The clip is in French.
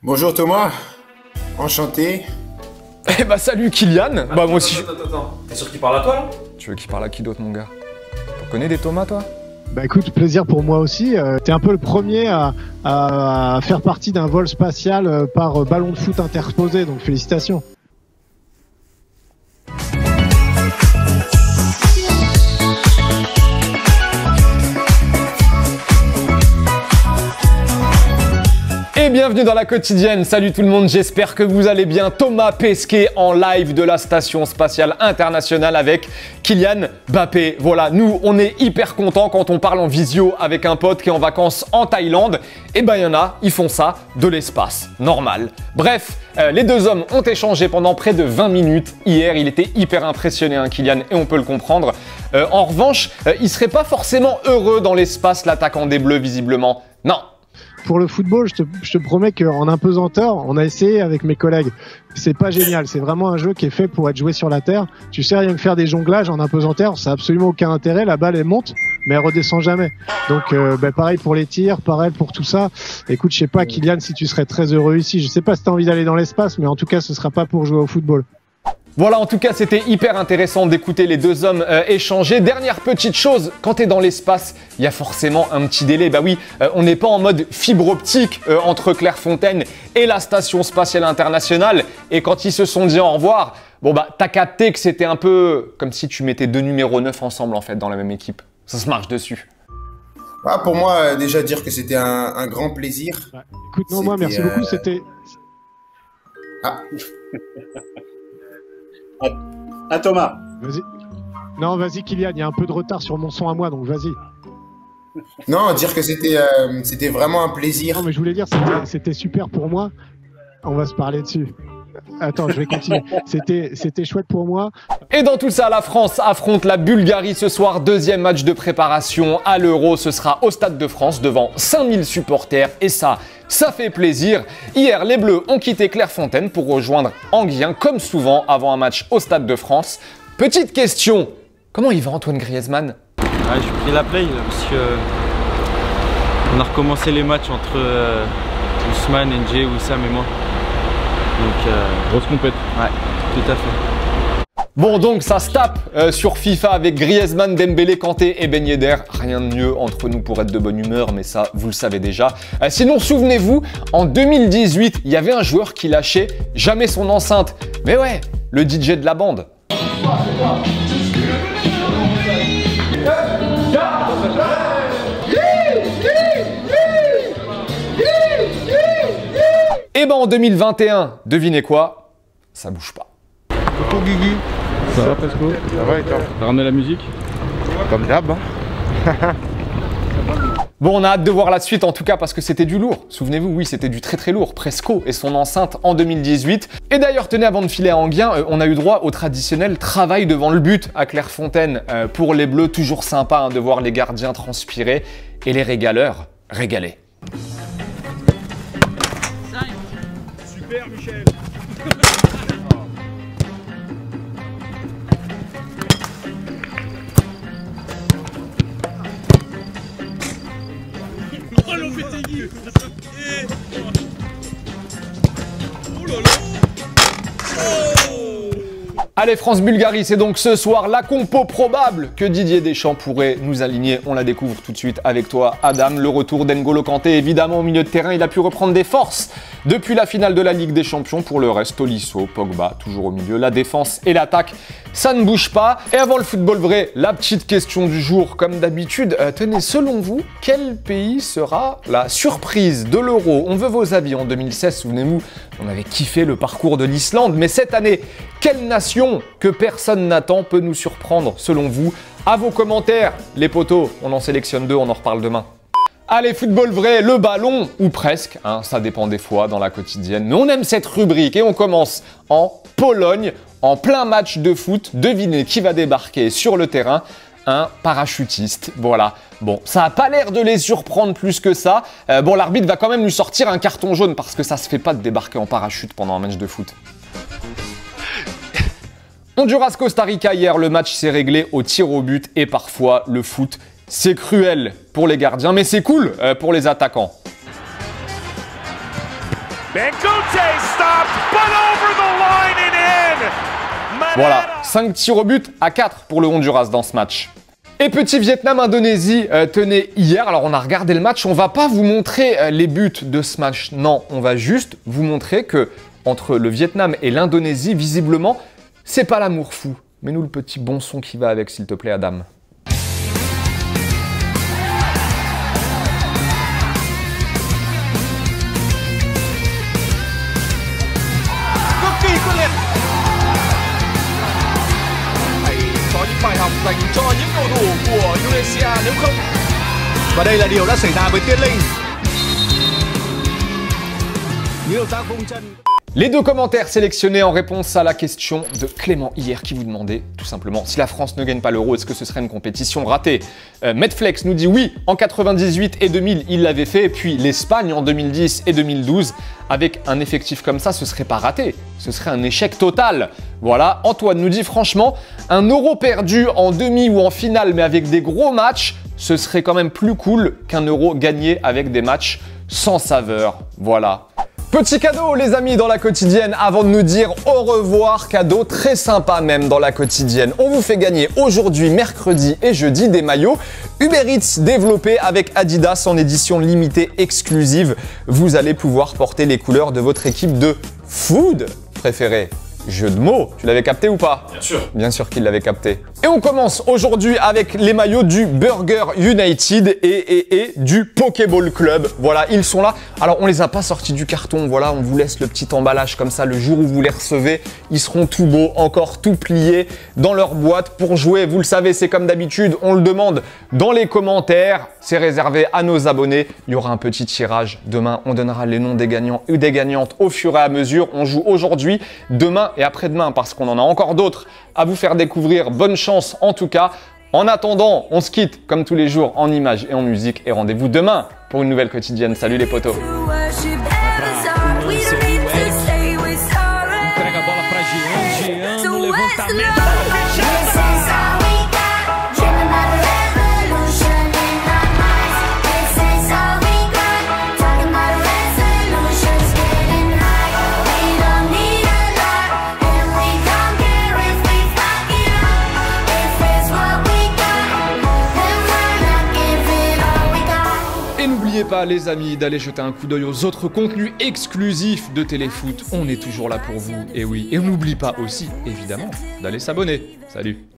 Bonjour Thomas, enchanté. Eh bah salut Kylian. Bah moi aussi. Attends. T'es sûr qu'il parle à toi là? Tu veux qu'il parle à qui d'autre mon gars? Tu connais des Thomas toi? Bah écoute, plaisir pour moi aussi. T'es un peu le premier à faire partie d'un vol spatial par ballon de foot interposé, donc félicitations. Et bienvenue dans la quotidienne, salut tout le monde, j'espère que vous allez bien. Thomas Pesquet en live de la Station Spatiale Internationale avec Kylian Mbappé. Voilà, nous on est hyper contents quand on parle en visio avec un pote qui est en vacances en Thaïlande. Et ben il y en a, ils font ça de l'espace, normal. Bref, les deux hommes ont échangé pendant près de 20 minutes hier, il était hyper impressionné hein, Kylian, et on peut le comprendre. En revanche, il serait pas forcément heureux dans l'espace l'attaquant des Bleus visiblement, non. Pour le football, je te promets qu'en impesanteur, on a essayé avec mes collègues. C'est pas génial, c'est vraiment un jeu qui est fait pour être joué sur la terre. Tu sais, rien que faire des jonglages en impesanteur, ça n'a absolument aucun intérêt. La balle, elle monte, mais elle redescend jamais. Donc, pareil pour les tirs, pareil pour tout ça. Écoute, je sais pas, Kylian, si tu serais très heureux ici. Je sais pas si tu as envie d'aller dans l'espace, mais en tout cas, ce sera pas pour jouer au football. Voilà, en tout cas, c'était hyper intéressant d'écouter les deux hommes échanger. Dernière petite chose, quand tu es dans l'espace, il y a forcément un petit délai. Bah oui, on n'est pas en mode fibre optique entre Clairefontaine et la Station Spatiale Internationale. Et quand ils se sont dit au revoir, bon bah t'as capté que c'était un peu comme si tu mettais deux numéros 9 ensemble en fait dans la même équipe. Ça se marche dessus. Ah, pour moi, déjà dire que c'était un grand plaisir. Ouais. Écoute, non, moi, merci beaucoup, c'était... Ah. Ah Thomas. Vas-y. Non, vas-y Kylian, il y a un peu de retard sur mon son à moi, donc vas-y. Non, dire que c'était vraiment un plaisir. Non, mais je voulais dire, c'était super pour moi. On va se parler dessus. Attends, je vais continuer. C'était chouette pour moi. Et dans tout ça, la France affronte la Bulgarie ce soir. Deuxième match de préparation à l'Euro. Ce sera au Stade de France devant 5000 supporters. Et ça fait plaisir. Hier, les Bleus ont quitté Clairefontaine pour rejoindre Enghien, comme souvent avant un match au Stade de France. Petite question, comment il va Antoine Griezmann? Ouais, j'ai pris la play là, parce que on a recommencé les matchs entre Ousmane, NJ, Wissam et moi. Donc, grosse compète. Ouais, tout à fait. Bon, donc ça se tape sur FIFA avec Griezmann, Dembélé, Kanté et Ben Yedder. Rien de mieux entre nous pour être de bonne humeur, mais ça, vous le savez déjà. Sinon, souvenez-vous, en 2018, il y avait un joueur qui lâchait jamais son enceinte. Mais ouais, le DJ de la bande. Et ben en 2021, devinez quoi? Ça bouge pas. Coucou Guigui. Ça va Pasco? Ça va et toi? T'as ramené la musique? Comme d'hab. Hein. Bon, on a hâte de voir la suite en tout cas parce que c'était du lourd. Souvenez-vous, oui, c'était du très lourd. Presco et son enceinte en 2018. Et d'ailleurs, tenez, avant de filer à Enghien, on a eu droit au traditionnel travail devant le but à Clairefontaine. Pour les Bleus, toujours sympa hein, de voir les gardiens transpirer et les régaleurs régaler. Super Michel. Oh Lopetegui. Oh là là. Oh. Allez, France-Bulgarie, c'est donc ce soir la compo probable que Didier Deschamps pourrait nous aligner. On la découvre tout de suite avec toi, Adam. Le retour d'N'Golo Kanté, évidemment, au milieu de terrain. Il a pu reprendre des forces depuis la finale de la Ligue des Champions. Pour le reste, Tolisso, Pogba, toujours au milieu. La défense et l'attaque, ça ne bouge pas. Et avant le football vrai, la petite question du jour, comme d'habitude. Tenez, selon vous, quel pays sera la surprise de l'Euro? On veut vos avis. En 2016, souvenez-vous, on avait kiffé le parcours de l'Islande. Mais cette année, quelle nation que personne n'attend peut nous surprendre selon vous? À vos commentaires, les potos, on en sélectionne deux, on en reparle demain. Allez, football vrai, le ballon, ou presque, hein, ça dépend des fois dans la quotidienne. Mais on aime cette rubrique et on commence en Pologne, en plein match de foot. Devinez qui va débarquer sur le terrain? Un parachutiste, voilà. Bon, ça n'a pas l'air de les surprendre plus que ça. Bon, l'arbitre va quand même lui sortir un carton jaune parce que ça se fait pas de débarquer en parachute pendant un match de foot. Honduras-Costa Rica hier, le match s'est réglé au tir au but et parfois le foot, c'est cruel pour les gardiens, mais c'est cool pour les attaquants. Voilà, 5 tirs au but à 4 pour le Honduras dans ce match. Et petit Vietnam-Indonésie tenait hier. Alors on a regardé le match, on va pas vous montrer les buts de ce match. Non, on va juste vous montrer que entre le Vietnam et l'Indonésie, visiblement, c'est pas l'amour fou. Mets-nous le petit bon son qui va avec, s'il te plaît, Adam. bài học dành cho những cầu thủ của Indonesia nếu không. Và đây là điều đã xảy ra với Tiến Linh. Nhiều ta vung chân. Les deux commentaires sélectionnés en réponse à la question de Clément hier qui vous demandait tout simplement si la France ne gagne pas l'Euro, est-ce que ce serait une compétition ratée? Medflex nous dit oui, en 98 et 2000 il l'avait fait, et puis l'Espagne en 2010 et 2012, avec un effectif comme ça, ce serait pas raté, ce serait un échec total. Voilà, Antoine nous dit franchement, un Euro perdu en demi ou en finale mais avec des gros matchs, ce serait quand même plus cool qu'un Euro gagné avec des matchs sans saveur. Voilà. Petit cadeau les amis dans la quotidienne avant de nous dire au revoir, cadeau très sympa même dans la quotidienne. On vous fait gagner aujourd'hui, mercredi et jeudi des maillots Uber Eats développés avec Adidas en édition limitée exclusive. Vous allez pouvoir porter les couleurs de votre équipe de food préférée. Jeu de mots, tu l'avais capté ou pas? Bien sûr. Bien sûr qu'il l'avait capté. Et on commence aujourd'hui avec les maillots du Burger United et du Pokéball Club. Voilà, ils sont là. Alors, on les a pas sortis du carton. Voilà, on vous laisse le petit emballage comme ça. Le jour où vous les recevez, ils seront tout beaux, encore tout pliés dans leur boîte pour jouer. Vous le savez, c'est comme d'habitude. On le demande dans les commentaires. C'est réservé à nos abonnés. Il y aura un petit tirage. Demain, on donnera les noms des gagnants ou des gagnantes au fur et à mesure. On joue aujourd'hui, demain et après-demain parce qu'on en a encore d'autres à vous faire découvrir. Bonne chance en tout cas. En attendant, on se quitte comme tous les jours en images et en musique et rendez-vous demain pour une nouvelle quotidienne. Salut les potos. Entrega a bola pra Jean, Jean no levantamento. N'oubliez pas les amis d'aller jeter un coup d'œil aux autres contenus exclusifs de Téléfoot. On est toujours là pour vous, et oui. Et on n'oublie pas aussi, évidemment, d'aller s'abonner. Salut!